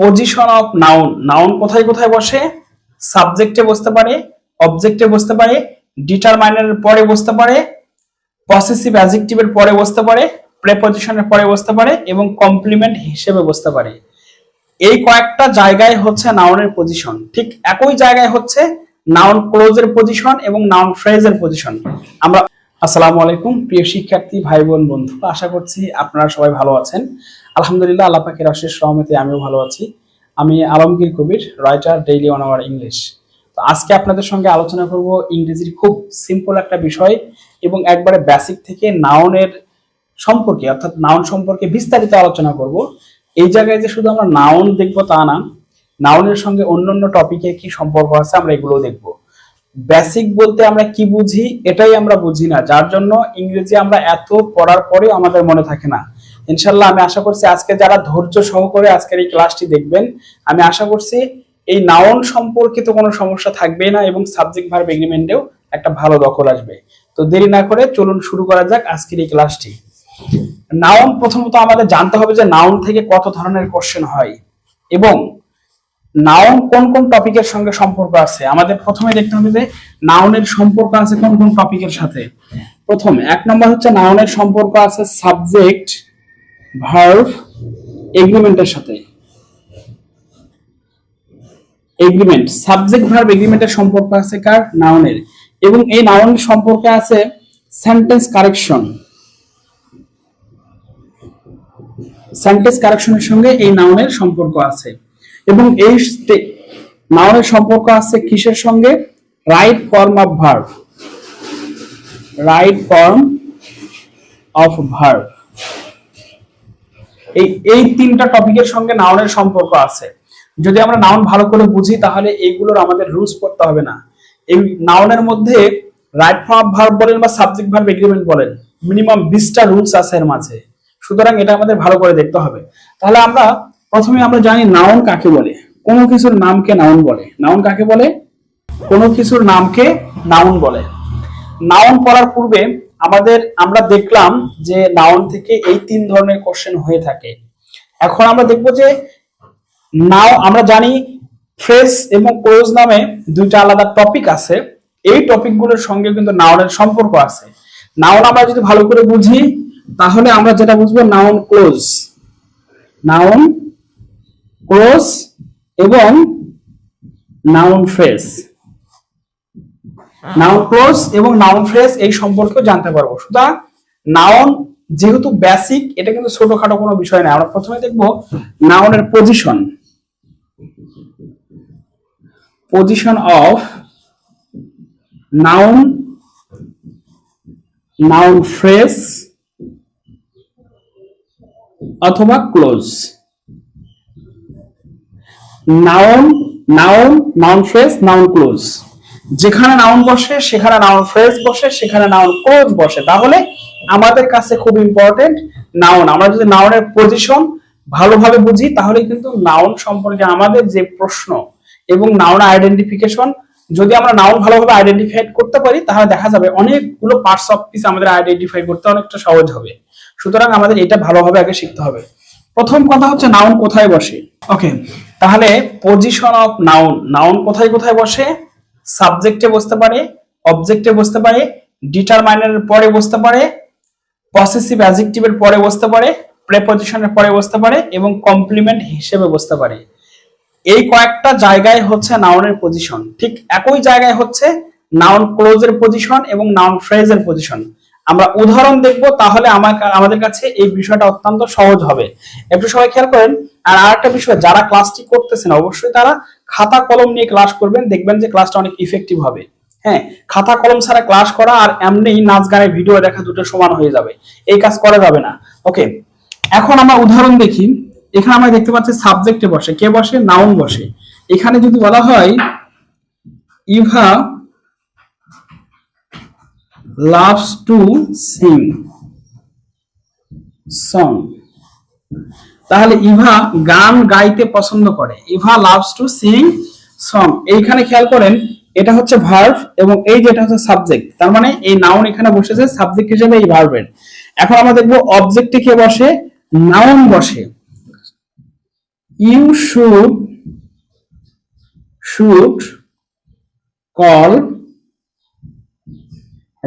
Position of noun. Noun কোথায় কোথায় বসে? সাবজেক্টে বসতে পারে, অবজেক্টে বসতে পারে, ডিটারমাইনারের পরে বসতে পারে, পসেসিভ অ্যাডজেক্টিভের পরে বসতে পারে, প্রেপজিশনের পরে বসতে পারে এবং কমপ্লিমেন্ট হিসেবে বসতে পারে। এই কয়েকটা জায়গায় হচ্ছে নাউনের পজিশন। ঠিক একই জায়গায় হচ্ছে নাউন ক্লোজের পজিশন এবং নাউন ফ্রেজের পজিশন। আমরা আসসালামু আলাইকুম প্রিয় শিক্ষার্থী ভাই বোন বন্ধু, আশা করছি আপনারা সবাই ভালো আছেন। আলহামদুলিল্লাহ, আল্লাহ পাকের অশেষ রহমতে আমিও ভালো আছি। আমি Alamgir Kabir, writer, daily on our English. তো আজকে আপনাদের সঙ্গে আলোচনা করব ইংরেজির খুব সিম্পল একটা বিষয় এবং একবারে বেসিক থেকে নাউনের সম্পর্কে, অর্থাৎ নাউন সম্পর্কে বিস্তারিত আলোচনা করব। এই জায়গায় যে শুধু আমরা নাউন দেখবো তা না, নাউনের সঙ্গে অন্যান্য টপিকের কি সম্পর্ক আছে আমরা এগুলো দেখব। বেসিক বলতে আমরা কি বুঝি এটাই আমরা বুঝি না, যার জন্য ইংরেজি আমরা এত পড়ার পরেও আমাদের মনে থাকে না। ইনশাল্লাহ আমি আশা করছি আজকে যারা ধৈর্য সহকারে আজকের এই ক্লাসটি দেখবেন, আমি আশা করছি এই নাউন সম্পর্কিত কোনো সমস্যা থাকবে না এবং সাবজেক্ট ভার্ব এগ্রিমেন্টেও একটা ভালো দখল আসবে। তো দেরি না করে চলুন শুরু করা যাক আজকের এই ক্লাসটি। নাউন প্রথমত আমাদের জানতে হবে যে নাউন থেকে কত ধরনের কোশ্চেন হয় এবং নাউন কোন কোন টপিকের সঙ্গে সম্পর্ক আছে। আমাদের প্রথমে দেখতে হবে যে নাউনের সম্পর্ক আছে কোন কোন টপিকের সাথে। প্রথম এক নম্বর হচ্ছে নাউনের সম্পর্ক আছে সাবজেক্ট ভার্ব এগ্রিমেন্টের সাথে। এগ্রিমেন্ট, সাবজেক্ট ভার্ব এগ্রিমেন্টের সম্পর্ক আছে কার? নাউনের। এবং এই নাউনের সম্পর্কে আছে সেন্টেন্স কারেকশন। সেন্টেন্স কারেকশনের সঙ্গে এই নাউনের সম্পর্ক আছে এবং এই নাউনের সম্পর্ক আছে কিসের সঙ্গে? Right form of verb. Right form of verb, এই তিনটা টপিকের সঙ্গে নাউনের সম্পর্ক আছে। যদি আমরা নাউন ভালো করে বুঝি তাহলে এইগুলোর আমাদের রুলস পড়তে হবে না। এই নাউনের মধ্যে রাইট ফর্ম অফ ভার্ব বলেন বা সাবজেক্ট ভার্ব এগ্রিমেন্ট বলেন, মিনিমাম 20টা রুলস আছে এর মাঝে। সুতরাং এটা আমাদের ভালো করে দেখতে হবে। তাহলে আমরা প্রথমে আমরা জানি নাউন কাকে বলে। কোনো কিছুর নামকে নাউন বলে। নাউন কাকে বলে? কোনো কিছুর নামকে নাউন বলে। নাউন পড়ার পূর্বে আমরা দেখলাম যে নাউন থেকে এই তিন ধরনের কোশ্চেন হয়ে থাকে। এখন আমরা দেখব যে আমরা জানি ফ্রেজ এবং ক্লোজ নামে দুইটা আলাদা টপিক আছে। এই টপিকগুলোর সঙ্গে কিন্তু নাউনের সম্পর্ক আছে। নাউন আমরা যদি ভালো করে বুঝি তাহলে আমরা যেটা বুঝবো নাউন ক্লোজ, নাউন ক্লোজ এবং নাউন ফ্রেজ। নাউন ক্লোজ এবং নাউন ফ্রেজ এই সম্পর্কেও জানতে পারবো। সুতরাং নাউন যেহেতু বেসিক, এটা কিন্তু ছোটখাটো কোনো বিষয় না। আমরা প্রথমে দেখবো নাউনের position. Position of noun, noun phrase অথবা clause. Noun, noun, noun phrase, noun clause. যেখানে নাউন বসে সেখানে নাউন ফ্রেজ বসে, সেখানে নাউন ক্লোজ বসে। তাহলে আমাদের কাছে খুব ইম্পর্টেন্ট নাউন। আমরা যদি নাউনের পজিশন ভালোভাবে বুঝি তাহলে কিন্তু নাউন সম্পর্কে আমাদের যে প্রশ্ন এবং নাউন আইডেন্টিফিকেশন, যদি আমরা নাউন ভালোভাবে আইডেন্টিফাই করতে পারি তাহলে দেখা যাবে অনেকগুলো পার্টস অফ স্পিচ আমাদের আইডেন্টিফাই করতে অনেকটা সহজ হবে। সুতরাং আমাদের এটা ভালোভাবে আগে শিখতে হবে। প্রথম কথা হচ্ছে নাউন কোথায় বসে। ওকে, তাহলে পজিশন অফ নাউন। নাউন কোথায় কোথায় বসে? সাবজেক্টে বসতে পারে, অবজেক্টে বসতে পারে, ডিটারমাইনারের পরে বসতে পারে, পসেসিভ অ্যাডজেক্টিভের পরে বসতে পারে, প্রেপজিশনের পরে বসতে পারে এবং কমপ্লিমেন্ট হিসেবে বসতে পারে। এই কয়েকটা জায়গায় হচ্ছে নাউনের পজিশন। ঠিক একই জায়গায় হচ্ছে নাউন ক্লোজের পজিশন এবং নাউন ফ্রেজের পজিশন। আমরা উদাহরণ দেখব, তাহলে আমাদের কাছে এই বিষয়টা অত্যন্ত সহজ হবে। একটু সবাই খেয়াল করেন। আর আরেকটা বিষয়, যারা ক্লাসটি করতেছেন অবশ্যই তারা খাতা কলম নিয়ে ক্লাস করবেন, দেখবেন যে ক্লাসটা অনেক ইফেক্টিভ হবে। হ্যাঁ, খাতা কলম ছাড়া ক্লাস করা আর এমনি নাচ গানের ভিডিও দেখা দুটো সমান হয়ে যাবে, এই কাজ করা যাবে না। ওকে, এখন আমরা উদাহরণ দেখি। এখানে আমরা দেখতে পাচ্ছি সাবজেক্টে বসে কে বসে? নাউন বসে। এখানে যদি বলা হয় Eva loves to sing song, তাহলে ইভা গান গাইতে পছন্দ করে। Eva loves to Singh song. এইখানে খেয়াল করেন এটা হচ্ছে ভার্ব এবং এই যেটা হচ্ছে সাবজেক্ট। তার মানে এই নাউন এখানে বসেছে সাবজেক্ট হিসেবে এই ভার্বের। এখন আমরা দেখবো অবজেক্টে কে বসে? নাউন বসে। You should call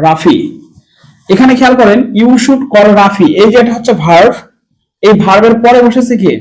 Rafi. এখানে খেয়াল করেন ইউ শুড কল রাফি, এই যে এটা হচ্ছে ভার্ব, এই ভার্বের পরে বসেছে কি,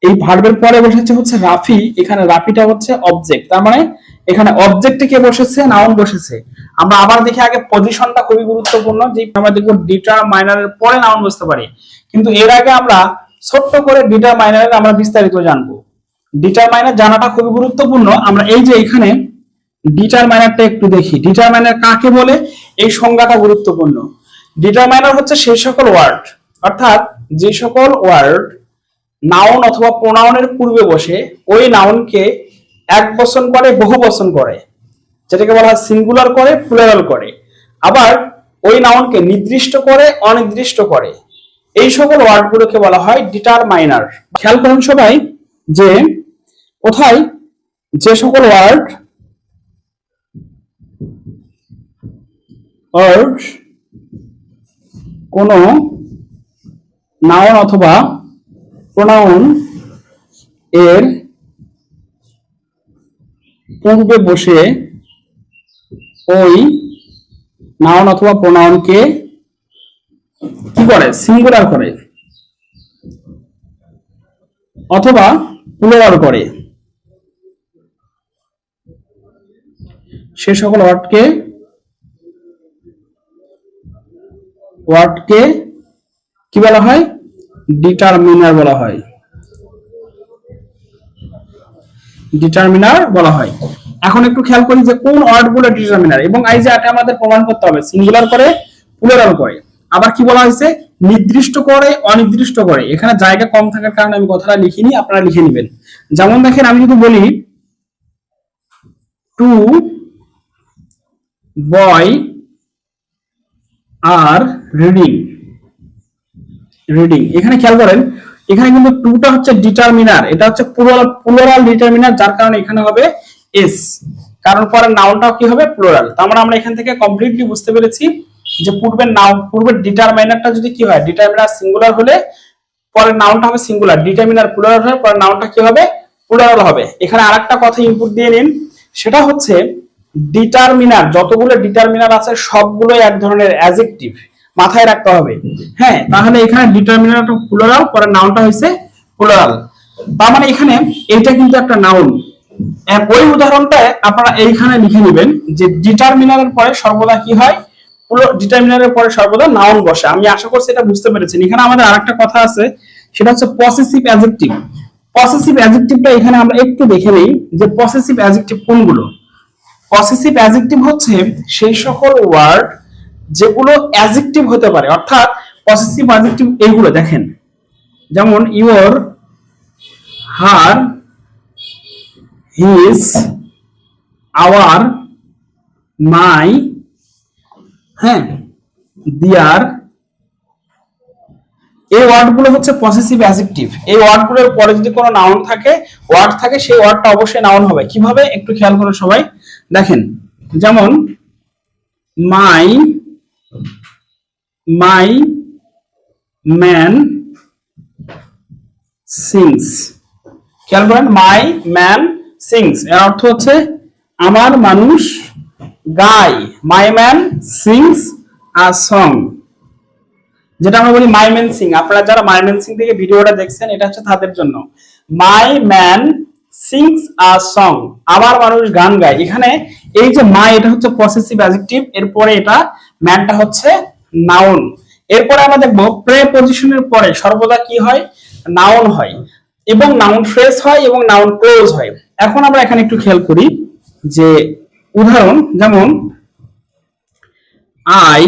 এই ভার্বের পরে বসেছে হচ্ছে রাফি, এখানে রাফিটা হচ্ছে অবজেক্ট, তার মানে এখানে অবজেক্টে কে বসেছে, নাউন বসেছে। আমরা আবার দেখি আগে পজিশনটা খুবই গুরুত্বপূর্ণ, যে আমরা দেখব ডিটারমাইনারের পরে নাউন বসতে পারে, কিন্তু এর আগে আমরা ছোট্ট করে ডিটারমাইনারের আমরা বিস্তারিত জানবো। ডিটারমাইনার জানাটা খুবই গুরুত্বপূর্ণ। আমরা এই যে এখানে ডিটারমাইনারটা একটু দেখি, ডিটারমাইনার কাকে বলে এই সংজ্ঞাটা গুরুত্বপূর্ণ। ডিটারমাইনার হচ্ছে সেই সকল ওয়ার্ড, অর্থাৎ যে সকল ওয়ার্ড নাউন অথবা প্রোনাউনের পূর্বে বসে ওই নাউনকে এক বচন করে, বহু বচন করে, যেটাকে বলা হয় সিঙ্গুলার করে, প্লুরাল করে, আবার ওই নাউনকে নির্দিষ্ট করে, অনির্দিষ্ট করে, এই সকল ওয়ার্ডগুলোকে বলা হয় ডিটারমাইনার। খেয়াল করুন সবাই যে কোথায় যে সকল ওয়ার্ড কোন নাউন অথবা প্রোনাউন এর পূর্বে বসে ওই নাউন অথবা প্রোনাউনকে কি করে, সিঙ্গুলার করে অথবা প্লুরাল করে, সে সকল ওয়ার্ডকে কি বলা হয়, ডিটারমিনার বলা হয়, ডিটারমিনার বলা হয়। এখন একটু খেয়াল করি যে কোন ওয়ার্ডগুলো ডিটারমিনার, এবং এই যে এটা আমাদের প্রমাণ করতে হবে, সিঙ্গুলার করে, প্লুরাল করে, আবার কি বলা হয়েছে, নির্দিষ্ট করে, অনির্দিষ্ট করে। এখানে জায়গা কম থাকার কারণে আমি কথাটা লিখিনি, আপনারা লিখে নেবেন। যেমন দেখেন আমি যদি বলি টু বয় আর রিডিং, এখানে খেয়াল করেন এখানে কিন্তু টুটা হচ্ছে ডিটারমিনার, এটা হচ্ছে প্লুরাল ডিটারমিনার, যার কারণে এখানে হবে এস, কারণ পরে নাউনটাও কি হবে, প্লুরাল। তার মানে আমরা এখান থেকে কমপ্লিটলি বুঝতে পেরেছি যে পূর্বের ডিটারমাইনারটা যদি কি হয়, ডিটারমিনার সিঙ্গুলার হলে পরের নাউনটা হবে সিঙ্গুলার, ডিটারমিনার প্লুরাল হলে পরের নাউনটা কি হবে, প্লুরাল হবে। এখানে আরেকটা কথা ইনপুট দিয়ে নিন, সেটা হচ্ছে ডিটারমিনার, যতগুলো ডিটারমিনার আছে সবগুলো এক ধরনের অ্যাডজেক্টিভ, মাথায় রাখতে হবে। হ্যাঁ, তাহলে এখানে ডিটারমিনারটা প্লুরাল, পরের নাউনটা হইছে প্লুরাল, তার মানে এখানে এটা কিন্তু একটা নাউন। ওই উদাহরণটা আপনারা এইখানে লিখে নেবেন যে ডিটারমিনারের পরে সর্বদা কি হয়, ডিটারমিনারের পরে সর্বদা নাউন বসে। আমি আশা করছি এটা বুঝতে পেরেছেন। এখানে আমাদের আরেকটা কথা আছে, সেটা হচ্ছে পসেসিভ অ্যাডজেক্টিভ। পসেসিভ অ্যাডজেক্টিভটা এখানে আমরা একটু দেখে নেই যে পসেসিভ অ্যাডজেক্টিভ কোনগুলো। পসেসিভ অ্যাডজেক্টিভ হচ্ছে সেই সকল ওয়ার্ড যেগুলো অ্যাডজেক্টিভ হতে পারে, অর্থাৎ পসেসিভ অ্যাডজেক্টিভ এইগুলো দেখেন, যেমন ইওর, হার, হিজ, আওয়ার, মাই, হ্যাঁ, দিয়ার, এই ওয়ার্ডগুলো হচ্ছে পসেসিভ অ্যাডজেক্টিভ। এই ওয়ার্ডগুলোর পরে যদি কোনো নাউন থাকে, ওয়ার্ড থাকে, সেই ওয়ার্ডটা অবশ্যই নাউন হবে। কিভাবে একটু খেয়াল করুন সবাই, দেখেন যেমন মাই ম্যান সিংস, খেয়াল করেন মাই ম্যান সিংস, এর অর্থ হচ্ছে আমার মানুষ গায়, মাই ম্যান সিংস আ সং, যেটা আমরা বলি মাই ম্যান সিং। আপনারা যারা মাই ম্যান সিং থেকে ভিডিওটা দেখছেন, এটা হচ্ছে তাদের জন্য। মাই ম্যান সিংস আ সং, আমার মানুষ গান গায়। এখানে এই যে মাই, এটা হচ্ছে পসেসিভ অ্যাডজেক্টিভ, এরপরে এটা ম্যানটা হচ্ছে নাউন। এরপরে আমরা দেখবো প্রেপজিশনের পরে সর্বদা কি হয়, নাউন হয়, এবং নাউন ফ্রেজ হয় এবং নাউন ক্লোজ হয়। এখন আমরা এখানে একটু খেয়াল করি যে উদাহরণ, যেমন আই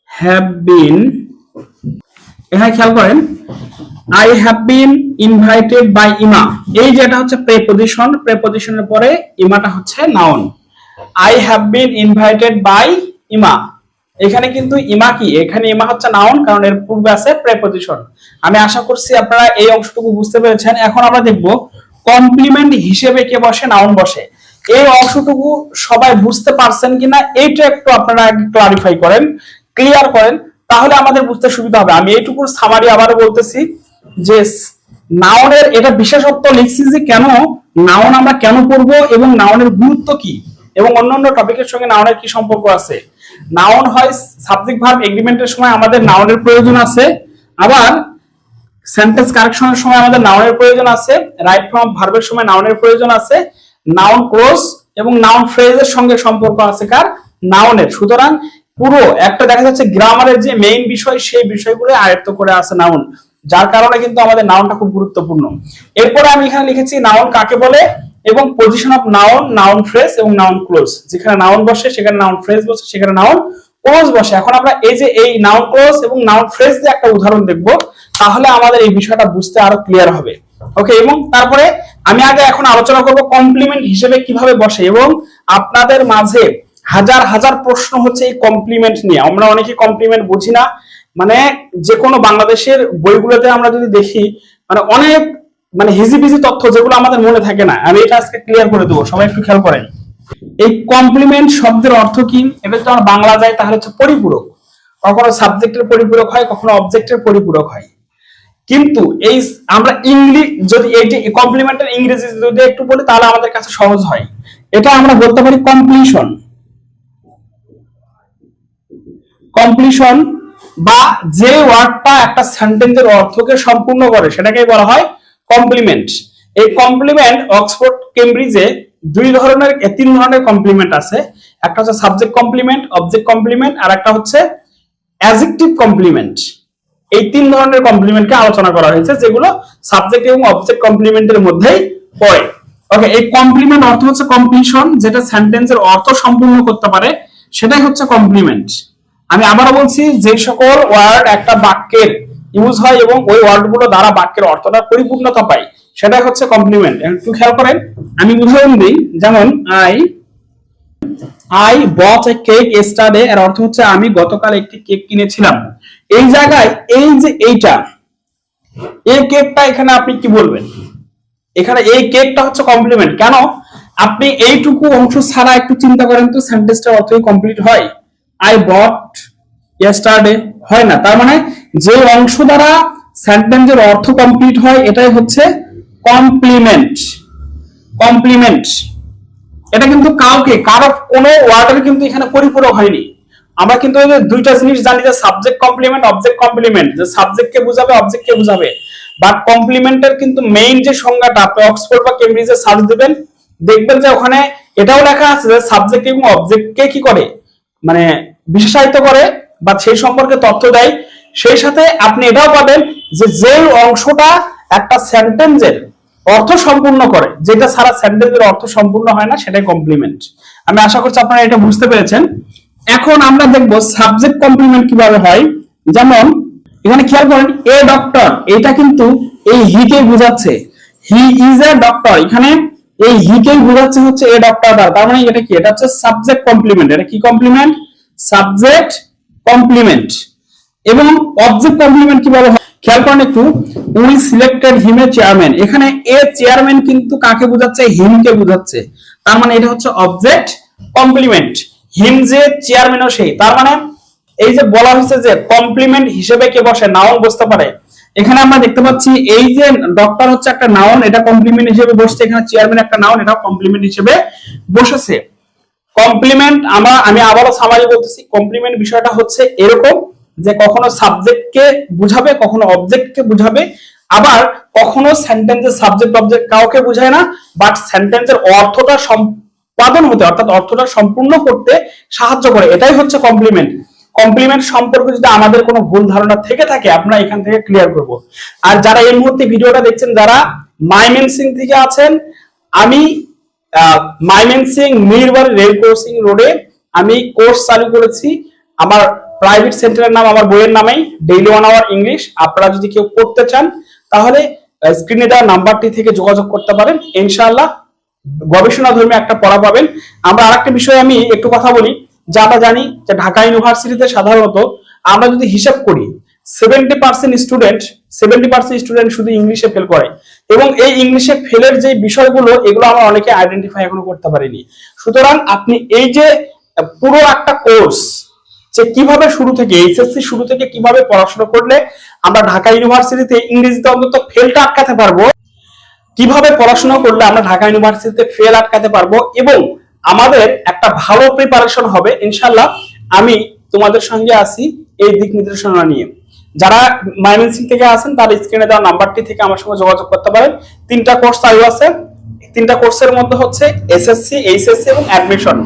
হ্যাভ বিন, এখানে খেয়াল করেন I have been invited by Emma, এই যে এটা হচ্ছে প্রেপজিশন, প্রেপজিশনের পরে ইমাটা হচ্ছে noun. I have been invited by Emma, এখানে কিন্তু ইমা কি, এখানে ইমা হচ্ছে নাউন, কারণ এর পূর্বে আছে প্রেপজিশন। আমি আশা করছি আপনারা এই অংশটুকু বুঝতে পেরেছেন। এখন আমরা দেখব কমপ্লিমেন্ট হিসেবে কে বসে, নাউন বসে। এই অংশটুকু সবাই বুঝতে পারছেন কিনা এইটা একটু আপনারা ক্লারিফাই করেন, ক্লিয়ার করেন, তাহলে আমাদের বুঝতে সুবিধা হবে। আমি এইটুকুর সামারি আবারও বলতেছি যে নাউনের এটা বিশেষত্ব লিখছি যে কেন নাউন আমরা কেন পড়বো এবং নাউনের গুরুত্ব কি এবং অন্যান্য টপিকের সঙ্গে নাউনের কি সম্পর্ক আছে। নাউন হয় সাবজেক্ট ভার্ব এগ্রিমেন্টের সময় আমাদের নাউনের প্রয়োজন আছে, আবার সেন্টেন্স কারেকশনের সময় আমাদের নাউনের প্রয়োজন আছে, রাইট ফর্ম ভার্বের সময় নাউনের প্রয়োজন আছে, নাউন ক্লোজ এবং নাউন ফ্রেজের সঙ্গে সম্পর্ক আছে কার, নাউনের। সুতরাং পুরো একটা দেখা যাচ্ছে গ্রামারের যে মেইন বিষয় সেই বিষয়গুলো আয়ত্ত করে আছে নাউন, যার কারণে কিন্তু আমাদের নাউনটা খুব গুরুত্বপূর্ণ। এরপরে আমি এখানে লিখেছি নাউন কাকে বলে এবং position of noun, noun phrase এবং নাউন ক্লোজ। যেখানে নাউন বসে সেখানে নাউন ফ্রেজ বসে, সেখানে নাউন ক্লোজ বসে। এখন আমরা এই যে এই নাউন ক্লোজ এবং নাউন ফ্রেজ দিয়ে একটা উদাহরণ দেখব, তাহলে আমাদের এই বিষয়টা বুঝতে আরো ক্লিয়ার হবে। ওকে, এবং তারপরে আমি আগে এখন আলোচনা করব কমপ্লিমেন্ট হিসেবে কিভাবে বসে, এবং আপনাদের মাঝে হাজার হাজার প্রশ্ন হচ্ছে এই কমপ্লিমেন্ট নিয়ে। আমরা অনেকে কমপ্লিমেন্ট বুঝি না, মানে যে কোনো বাংলাদেশের বইগুলোতে আমরা যদি দেখি মানে অনেক মানে হিজিবিজি তথ্য যেগুলো আমাদের মনে থাকে না। আমি এটা আজকে ক্লিয়ার করে দেবো, সবাই একটু খেয়াল করেন। এই কমপ্লিমেন্ট শব্দের অর্থ কি, এটা যদি আমরা বাংলা যায় তাহলে হচ্ছে পরিপূরক। কখনো সাবজেক্টের পরিপূরক হয়, কখনো অবজেক্টের পরিপূরক হয়। কিন্তু এই আমরা ইংলিশ যদি এই যে কমপ্লিমেন্টের ইংরেজি যদি একটু বলি তাহলে আমাদের কাছে সহজ হয়। এটা আমরা বলতে পারি কমপ্লিশন, কমপ্লিশন বা যে ওয়ার্ডটা একটা সেন্টেন্সের অর্থকে সম্পূর্ণ করে সেটাকেই বলা হয় কমপ্লিমেন্ট। এই কমপ্লিমেন্ট অক্সফোর্ড কেমব্রিজে তিন ধরনের কমপ্লিমেন্ট আছে। একটা হচ্ছে সাবজেক্ট কমপ্লিমেন্ট, অবজেক্ট কমপ্লিমেন্ট, আর একটা হচ্ছে অ্যাডজেক্টিভ কমপ্লিমেন্ট। এই তিন ধরনের কমপ্লিমেন্টকে আলোচনা করা হয়েছে, যেগুলো সাবজেক্ট এবং অবজেক্ট কমপ্লিমেন্টের মধ্যেই পড়ে। ওকে, এই কমপ্লিমেন্ট অর্থ হচ্ছে কমপ্লিশন, যেটা সেন্টেন্সের অর্থ সম্পূর্ণ করতে পারে সেটাই হচ্ছে কমপ্লিমেন্ট। আমি আবারও বলছি, যে সকল ওয়ার্ড একটা বাক্যের ইউজ হয় এবং ওই ওয়ার্ডগুলো দ্বারা বাক্যের অর্থটা পরিপূর্ণতা পায় সেটাই হচ্ছে কমপ্লিমেন্ট। একটু খেয়াল করেন, আমি উদাহরণ দিই, যেমন I bought a cake yesterday, এর অর্থ হচ্ছে আমি গতকাল একটি কেক কিনেছিলাম। এই জায়গায় এই যে এইটা এই কেকটা, এখানে আপনি কি বলবেন, এখানে এই কেকটা হচ্ছে কমপ্লিমেন্ট। কেন? আপনি এইটুকু অংশ ছাড়া একটু চিন্তা করেন তো সেন্টেন্সটার অর্থই কমপ্লিট হয়? আই বট ইয়েস্টারডে হয় না। তার মানে যে অংশ দ্বারা সেন্টেন্সের অর্থ কমপ্লিট হয় এটাই হচ্ছে কমপ্লিমেন্ট। কমপ্লিমেন্ট এটা কিন্তু কারো কোনো ওয়ার্ডের কিন্তু এখানে পরিপূরক হয়নি। আমরা কিন্তু দুইটা জিনিস জানি, যে সাবজেক্ট কমপ্লিমেন্ট, অবজেক্ট কমপ্লিমেন্ট, যে সাবজেক্টকে বোঝাবে অবজেক্টকে বোঝাবে। বাট কমপ্লিমেন্টের কিন্তু মেইন যে সংজ্ঞাটা আপনি অক্সফোর্ড বা কেমব্রিজে সার্চ দিবেন, দেখবেন যে ওখানে এটাও লেখা আছে যে সাবজেক্ট এবং অবজেক্টকে কি করে, মানে বিশেষায়িত করে বা সেই সম্পর্কে তথ্য দেয়। সেই সাথে আপনি এটাও পাবেন যে যে অংশটা একটা সেন্টেন্সের অর্থ সম্পূর্ণ করে, যেটা সারা সেন্টেন্সের অর্থ সম্পূর্ণ হয় না, সেটাই কমপ্লিমেন্ট। আমি আশা করছি আপনারা এটা বুঝতে পেরেছেন। এখন আমরা দেখব সাবজেক্ট কমপ্লিমেন্ট কিভাবে হয়। যেমন এখানে খেয়াল করেন, এ ডক্টর, এটা কিন্তু এই হিকে বোঝাচ্ছে, হি ইজ এ ডক্টর। এখানে এই হিকে বোঝাচ্ছে হচ্ছে এ ডক্টর দ্বারা। তার মানে এটা কি, এটা হচ্ছে সাবজেক্ট কমপ্লিমেন্ট। এটা কি কমপ্লিমেন্ট? Subject complement. এবং অবজেক্ট কমপ্লিমেন্ট কিভাবে হয় খেয়াল করেন একটু, we selected him a chairman. এখানে এ চেয়ারম্যান কিন্তু কাকে বোঝাচ্ছে? হিমকে বোঝাচ্ছে। তার মানে এটা হচ্ছে অবজেক্ট কমপ্লিমেন্ট। হিম যে চেয়ারম্যানও সেই। তার মানে এই যে বলা হয়েছে যে কমপ্লিমেন্ট হিসেবে কে বসে, নাউন বসতে পারে। এখানে আমরা দেখতে পাচ্ছি এই যে ডক্টর হচ্ছে একটা নাউন, এটা কমপ্লিমেন্ট হিসেবে বসছে। এখানে চেয়ারম্যান একটা নাউন, এটাও কমপ্লিমেন্ট হিসেবে বসেছে। কমপ্লিমেন্ট আমি আবারও সামারি বলতেছি, কমপ্লিমেন্ট বিষয়টা হচ্ছে এরকম যে কখনো সাবজেক্টকে বুঝাবে, কখনো অবজেক্টকে বুঝাবে, আবার কখনো সেন্টেন্সের সাবজেক্ট অবজেক্ট কাউকে বুঝায় না, বাট সেন্টেন্সের অর্থটা সম্পাদন হতে, অর্থাৎ অর্থটা সম্পূর্ণ করতে সাহায্য করে। এটাই হচ্ছে কমপ্লিমেন্ট। কমপ্লিমেন্ট সম্পর্কে যদি আমাদের কোনো ভুল ধারণা থেকে থাকে আমরা এখান থেকে ক্লিয়ার করব। আর যারা এই মুহূর্তে ভিডিওটা দেখছেন, যারা ময়মনসিং থেকে আছেন, আমি ময়মনসিং মিরবাড়ি রেল ক্রসিং রোডে আমি কোর্স চালু করেছি। আমার প্রাইভেট সেন্টারের নাম আমার বইয়ের নামেই, ডেইলি 1 আওয়ার ইংলিশ। আপনারা যদি কেউ পড়তে চান তাহলে স্ক্রিনে দেওয়া নাম্বারটি থেকে যোগাযোগ করতে পারেন। ইনশাআল্লাহ গবেষণা ধর্মী একটা পড়া পাবেন। আমরা আরেকটা বিষয় আমি একটু কথা বলি, যা আমরা জানি যে ঢাকা ইউনিভার্সিটিতে সাধারণত আমরা যদি হিসাব করি 70% স্টুডেন্ট শুধু ইংলিশে ফেল করে, এবং এই ইংলিশে ফেলের যে বিষয়গুলো এগুলো আমরা অনেকে আইডেন্টিফাই এখনো করতে পারিনি। সুতরাং আপনি এই যে পুরো একটা কোর্স যে কিভাবে শুরু থেকে এইচএসসি শুরু থেকে কিভাবে পড়াশোনা করলে আমরা ঢাকা ইউনিভার্সিটিতে ইংরেজিতে অন্তত ফেলটা আটকাতে পারবো, কিভাবে পড়াশোনা করলে আমরা ঢাকা ইউনিভার্সিটিতে ফেল আটকাতে পারবো এবং আমাদের একটা ভালো প্রিপারেশন হবে ইনশাল্লাহ। আমি তোমাদের সঙ্গে আছি এই দিক নির্দেশনা নিয়ে। যারা ময়মনসিংহ থেকে আছেন তারা স্ক্রিনে দেওয়া নাম্বারটি থেকে আমার সঙ্গে যোগাযোগ করতে পারেন। 3টা কোর্স চালু আছে। 3টা কোর্সের মধ্যে হচ্ছে এসএসসি, এইচএসসি এবং অ্যাডমিশন